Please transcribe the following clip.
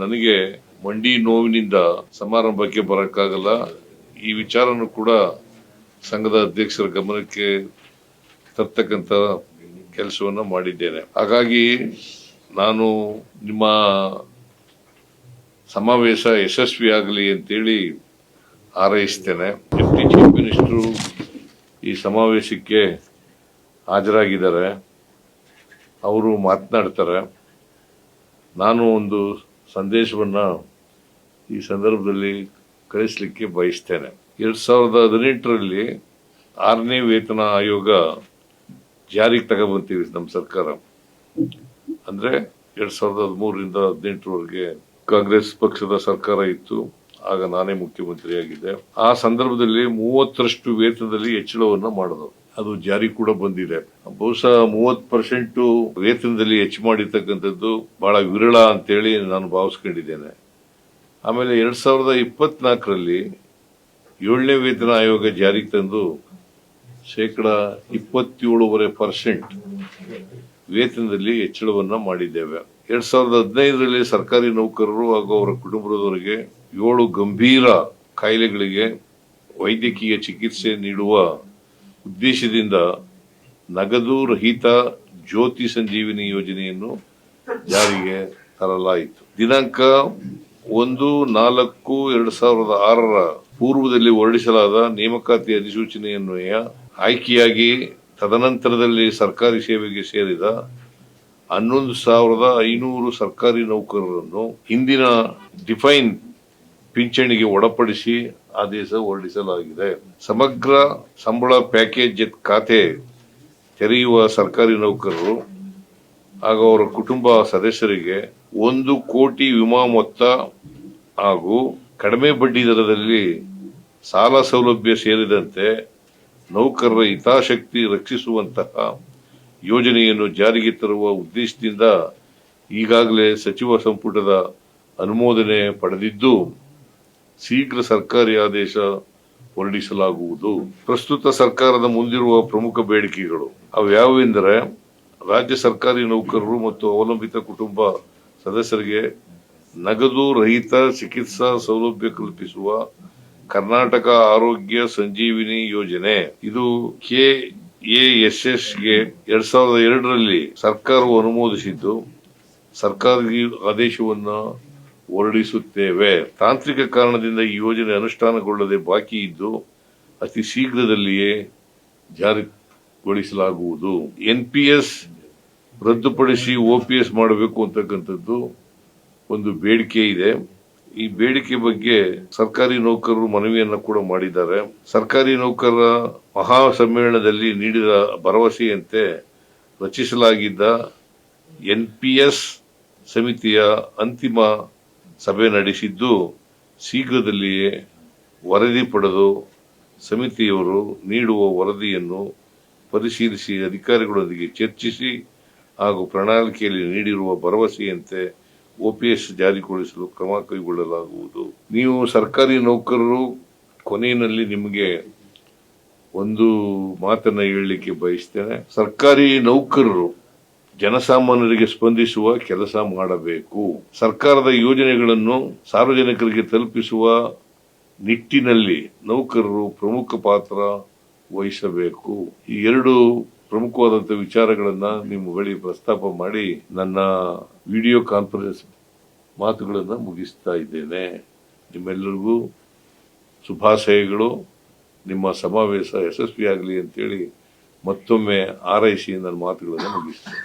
ನನಗೆ ಮಂಡಿ ನೋವಿನಿಂದ ಸಮಾರಂಭಕ್ಕೆ ಬರಕ್ಕಾಗಲ್ಲ. ಈ ವಿಚಾರನೂ ಕೂಡ ಸಂಘದ ಅಧ್ಯಕ್ಷರ ಗಮನಕ್ಕೆ ತರ್ತಕ್ಕಂತ ಕೆಲಸವನ್ನ ಮಾಡಿದ್ದೇನೆ. ಹಾಗಾಗಿ ನಾನು ನಿಮ್ಮ ಸಮಾವೇಶ ಯಶಸ್ವಿಯಾಗಲಿ ಅಂತೇಳಿ ಹಾರೈಸ್ತೇನೆ. ಡೆಪ್ಟಿ ಚೀಫ್ ಮಿನಿಸ್ಟರ್ ಈ ಸಮಾವೇಶಕ್ಕೆ ಹಾಜರಾಗಿದ್ದಾರೆ. ಅವರು ಮಾತನಾಡ್ತಾರೆ. ನಾನು ಒಂದು ಸಂದೇಶವನ್ನ ಈ ಸಂದರ್ಭದಲ್ಲಿ ಕಳಿಸಲಿಕ್ಕೆ ಬಯಸ್ತೇನೆ. 2018ರಲ್ಲಿ 6ನೇ ವೇತನ ಆಯೋಗ ಜಾರಿಗೆ ತಗೊಂಡ್ಬಂತೀವಿ ನಮ್ಮ ಸರ್ಕಾರ. ಅಂದ್ರೆ 2013ರಿಂದ 18ರವರೆಗೆ ಕಾಂಗ್ರೆಸ್ ಪಕ್ಷದ ಸರ್ಕಾರ ಇತ್ತು. ಆಗ ನಾನೇ ಮುಖ್ಯಮಂತ್ರಿಯಾಗಿದ್ದೆ. ಆ ಸಂದರ್ಭದಲ್ಲಿ 30ರಷ್ಟು ವೇತನದಲ್ಲಿ ಹೆಚ್ಚಳವನ್ನ ಮಾಡಿದ್ರು. ಅದು ಜಾರಿ ಕೂಡ ಬಂದಿದೆ. ಬಹುಶಃ 30% ವೇತನದಲ್ಲಿ ಹೆಚ್ಚು ಮಾಡಿರ್ತಕ್ಕಂಥದ್ದು ಬಹಳ ವಿರಳ ಅಂತೇಳಿ ನಾನು ಭಾವಿಸ್ಕೊಂಡಿದ್ದೇನೆ. ಆಮೇಲೆ 2024ರಲ್ಲಿ 7ನೇ ವೇತನ ಆಯೋಗ ಜಾರಿಗೆ ತಂದು 27.5% ವೇತನದಲ್ಲಿ ಹೆಚ್ಚಳವನ್ನ ಮಾಡಿದ್ದೇವೆ. 2015ರಲ್ಲಿ ಸರ್ಕಾರಿ ನೌಕರರು ಹಾಗೂ ಅವರ ಕುಟುಂಬದವರಿಗೆ 7 ಗಂಭೀರ ಕಾಯಿಲೆಗಳಿಗೆ ವೈದ್ಯಕೀಯ ಚಿಕಿತ್ಸೆ ನೀಡುವ ಉದ್ದೇಶದಿಂದ ನಗದು ರಹಿತ ಜ್ಯೋತಿ ಸಂಜೀವಿನಿ ಯೋಜನೆಯನ್ನು ಜಾರಿಗೆ ತರಲಾಯಿತು. ದಿನಾಂಕ 1/4/2006ರ ಪೂರ್ವದಲ್ಲಿ ಹೊರಡಿಸಲಾದ ನೇಮಕಾತಿ ಅಧಿಸೂಚನೆಯನ್ವಯ ಆಯ್ಕೆಯಾಗಿ ತದನಂತರದಲ್ಲಿ ಸರ್ಕಾರಿ ಸೇವೆಗೆ ಸೇರಿದ 11,500 ಸರ್ಕಾರಿ ನೌಕರರನ್ನು ಹಿಂದಿನ ಡಿಫೈನ್ ಪಿಂಚಣಿಗೆ ಒಳಪಡಿಸಿ ಆದೇಶ ಹೊರಡಿಸಲಾಗಿದೆ. ಸಮಗ್ರ ಸಂಬಳ ಪ್ಯಾಕೇಜ್ ಖಾತೆ ತೆರೆಯುವ ಸರ್ಕಾರಿ ನೌಕರರು ಹಾಗೂ ಅವರ ಕುಟುಂಬ ಸದಸ್ಯರಿಗೆ 1 ಕೋಟಿ ವಿಮಾ ಮೊತ್ತ ಹಾಗೂ ಕಡಿಮೆ ಬಡ್ಡಿ ದರದಲ್ಲಿ ಸಾಲ ಸೌಲಭ್ಯ ಸೇರಿದಂತೆ ನೌಕರರ ಹಿತಾಸಕ್ತಿ ರಕ್ಷಿಸುವಂತಹ ಯೋಜನೆಯನ್ನು ಜಾರಿಗೆ ತರುವ ಉದ್ದೇಶದಿಂದ ಈಗಾಗಲೇ ಸಚಿವ ಸಂಪುಟದ ಅನುಮೋದನೆ ಪಡೆದಿದ್ದು ಶೀಘ್ರ ಸರ್ಕಾರಿ ಆದೇಶ ಹೊರಡಿಸಲಾಗುವುದು. ಪ್ರಸ್ತುತ ಸರ್ಕಾರದ ಮುಂದಿರುವ ಪ್ರಮುಖ ಬೇಡಿಕೆಗಳು ಅವ್ಯಾವೆಂದರೆ ರಾಜ್ಯ ಸರ್ಕಾರಿ ನೌಕರರು ಮತ್ತು ಅವಲಂಬಿತ ಕುಟುಂಬ ಸದಸ್ಯರಿಗೆ ನಗದು ರಹಿತ ಚಿಕಿತ್ಸಾ ಸೌಲಭ್ಯ ಕಲ್ಪಿಸುವ ಕರ್ನಾಟಕ ಆರೋಗ್ಯ ಸಂಜೀವಿನಿ ಯೋಜನೆ. ಇದು KASSಗೆ 2002ರಲ್ಲಿ ಸರ್ಕಾರವು ಅನುಮೋದಿಸಿದ್ದು ಸರ್ಕಾರಿ ಆದೇಶವನ್ನು ಹೊರಡಿಸುತ್ತೇವೆ. ತಾಂತ್ರಿಕ ಕಾರಣದಿಂದ ಈ ಯೋಜನೆ ಅನುಷ್ಠಾನಗೊಳ್ಳದೆ ಬಾಕಿ ಇದ್ದು ಅತಿ ಶೀಘ್ರದಲ್ಲಿಯೇ ಜಾರಿಗೊಳಿಸಲಾಗುವುದು. NPS ರದ್ದುಪಡಿಸಿ OPS ಮಾಡಬೇಕು ಅಂತಕ್ಕಂಥದ್ದು ಒಂದು ಬೇಡಿಕೆ ಇದೆ. ಈ ಬೇಡಿಕೆ ಬಗ್ಗೆ ಸರ್ಕಾರಿ ನೌಕರರು ಮನವಿಯನ್ನ ಕೂಡ ಮಾಡಿದ್ದಾರೆ. ಸರ್ಕಾರಿ ನೌಕರರ ಮಹಾ ಸಮ್ಮೇಳನದಲ್ಲಿ ನೀಡಿದ ಭರವಸೆಯಂತೆ ರಚಿಸಲಾಗಿದ್ದ NPS ಸಮಿತಿಯ ಅಂತಿಮ ಸಭೆ ನಡೆಸಿದ್ದು ಶೀಘ್ರದಲ್ಲಿಯೇ ವರದಿ ಪಡೆದು ಸಮಿತಿಯವರು ನೀಡುವ ವರದಿಯನ್ನು ಪರಿಶೀಲಿಸಿ ಅಧಿಕಾರಿಗಳೊಂದಿಗೆ ಚರ್ಚಿಸಿ ಹಾಗೂ ಪ್ರಣಾಳಿಕೆಯಲ್ಲಿ ನೀಡಿರುವ ಭರವಸೆಯಂತೆ OPS ಜಾರಿಗೊಳಿಸಲು ಕ್ರಮ ಕೈಗೊಳ್ಳಲಾಗುವುದು. ನೀವು ಸರ್ಕಾರಿ ನೌಕರರು, ಕೊನೆಯಲ್ಲಿ ನಿಮಗೆ ಒಂದು ಮಾತನ್ನ ಹೇಳಲಿಕ್ಕೆ ಬಯಸ್ತೇನೆ. ಸರ್ಕಾರಿ ನೌಕರರು ಜನಸಾಮಾನ್ಯರಿಗೆ ಸ್ಪಂದಿಸುವ ಕೆಲಸ ಮಾಡಬೇಕು. ಸರ್ಕಾರದ ಯೋಜನೆಗಳನ್ನು ಸಾರ್ವಜನಿಕರಿಗೆ ತಲುಪಿಸುವ ನಿಟ್ಟಿನಲ್ಲಿ ನೌಕರರು ಪ್ರಮುಖ ಪಾತ್ರ ವಹಿಸಬೇಕು. ಈ 2 ಪ್ರಮುಖವಾದಂತಹ ವಿಚಾರಗಳನ್ನ ನಿಮ್ಮ ಬಳಿ ಪ್ರಸ್ತಾಪ ಮಾಡಿ ನನ್ನ ವಿಡಿಯೋ ಕಾನ್ಫರೆನ್ಸ್ ಮಾತುಗಳನ್ನ ಮುಗಿಸ್ತಾ ಇದ್ದೇನೆ. ನಿಮ್ಮೆಲ್ಲರಿಗೂ ಶುಭಾಶಯಗಳು. ನಿಮ್ಮ ಸಮಾವೇಶ ಯಶಸ್ವಿಯಾಗಲಿ ಅಂತೇಳಿ ಮತ್ತೊಮ್ಮೆ ಹಾರೈಸಿ ನನ್ನ ಮಾತುಗಳನ್ನು ಮುಗಿಸ್ತೇನೆ.